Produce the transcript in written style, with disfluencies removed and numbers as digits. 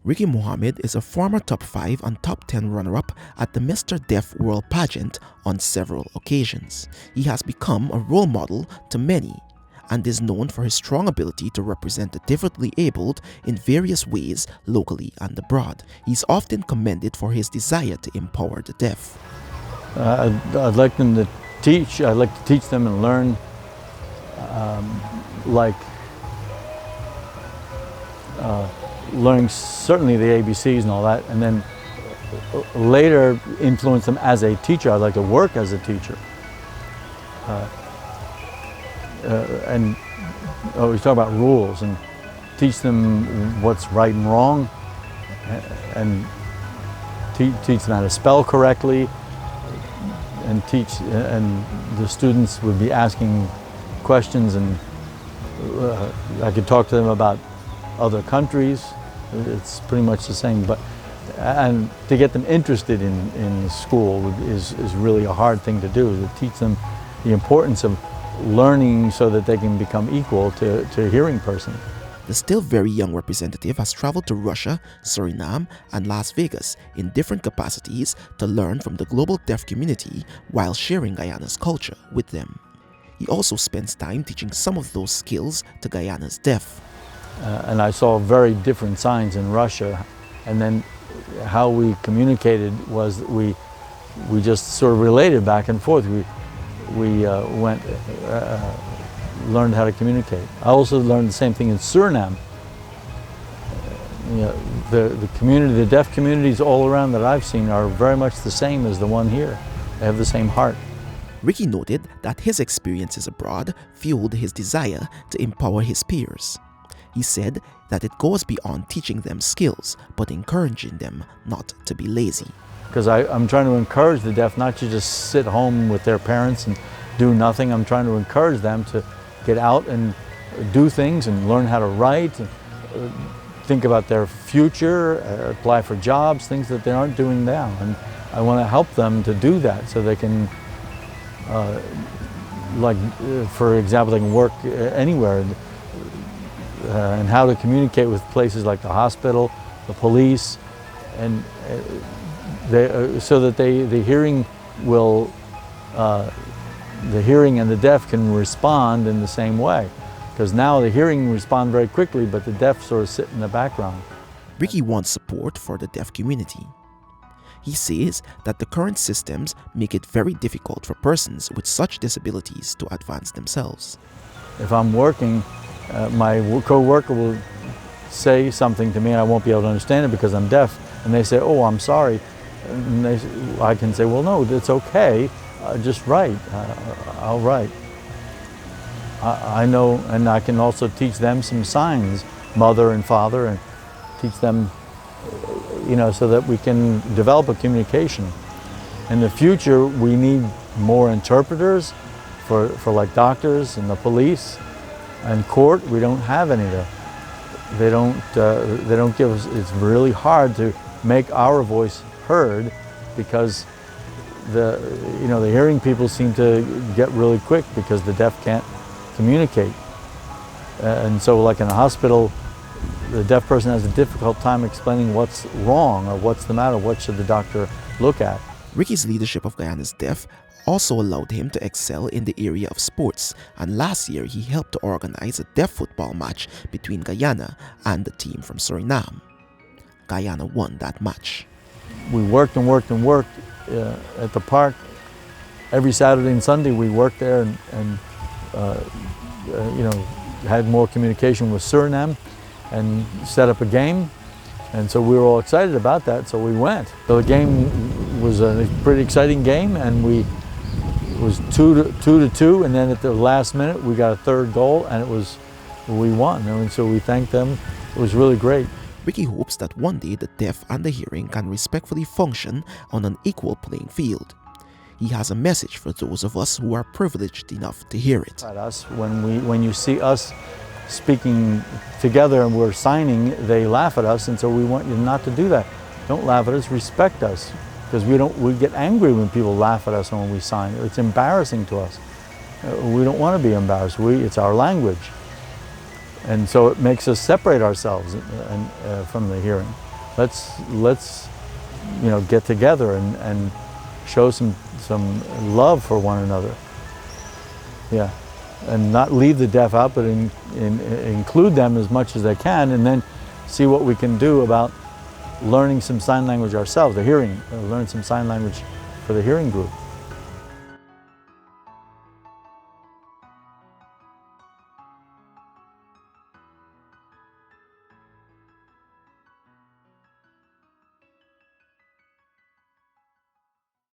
Ricky Mohammed is a former top 5 and top 10 runner-up at the Mr. Deaf World Pageant on several occasions. He has become a role model to many and is known for his strong ability to represent the differently abled in various ways locally and abroad. He's often commended for his desire to empower the deaf. I'd like them to teach. I'd like to teach them and learn, learning certainly the ABCs and all that, and then later influence them as a teacher. I'd like to work as a teacher. And we talk about rules and teach them what's right and wrong, and teach them how to spell correctly, and the students would be asking questions, and I could talk to them about other countries. It's pretty much the same, and to get them interested in school is really a hard thing to do, to teach them the importance of learning so that they can become equal to a hearing person. The still very young representative has traveled to Russia, Suriname, and Las Vegas in different capacities to learn from the global deaf community while sharing Guyana's culture with them. He also spends time teaching some of those skills to Guyana's deaf. And I saw very different signs in Russia, and then how we communicated was that we just sort of related back and forth. We learned how to communicate. I also learned the same thing in Suriname. The community, the deaf communities all around that I've seen are very much the same as the one here. They have the same heart. Ricky noted that his experiences abroad fueled his desire to empower his peers. He said that it goes beyond teaching them skills, but encouraging them not to be lazy. Because I'm trying to encourage the deaf not to just sit home with their parents and do nothing. I'm trying to encourage them to get out and do things and learn how to write, and think about their future, apply for jobs, things that they aren't doing now. And I want to help them to do that so they can, for example, they can work anywhere, and how to communicate with places like the hospital, the police, and so that the hearing and the deaf can respond in the same way. Because now the hearing respond very quickly, but the deaf sort of sit in the background. Ricky wants support for the deaf community. He says that the current systems make it very difficult for persons with such disabilities to advance themselves. If I'm working, my co-worker will say something to me and I won't be able to understand it because I'm deaf, and they say, "Oh, I'm sorry," and I can say, "Well, no, it's okay, just write, I'll write." I know, and I can also teach them some signs, mother and father, and teach them, so that we can develop a communication. In the future, we need more interpreters for like doctors and the police and court. We don't have any there. They don't give us. It's really hard to make our voice heard because the hearing people seem to get really quick because the deaf can't communicate. And so like in a hospital, the deaf person has a difficult time explaining what's wrong or what's the matter, what should the doctor look at. Ricky's leadership of Guyana'S Deaf also allowed him to excel in the area of sports, and last year he helped to organize a deaf football match between Guyana and the team from Suriname. Guyana won that match. We worked and worked and worked at the park. Every Saturday and Sunday we worked there and had more communication with Suriname and set up a game. And so we were all excited about that, so we went. So the game was a pretty exciting game, and it was 2-2, and then at the last minute we got a third goal, and we won. And so we thanked them. It was really great. Ricky hopes that one day the deaf and the hearing can respectfully function on an equal playing field. He has a message for those of us who are privileged enough to hear it. At us, when you see us speaking together and we're signing, they laugh at us, and so we want you not to do that. Don't laugh at us, respect us, because we get angry when people laugh at us when we sign. It's embarrassing to us. We don't want to be embarrassed. It's our language. And so it makes us separate ourselves from the hearing. let's get together and show some love for one another. Yeah, and not leave the deaf out, but include them as much as they can, and then see what we can do about learning some sign language ourselves. Learn some sign language for the hearing group.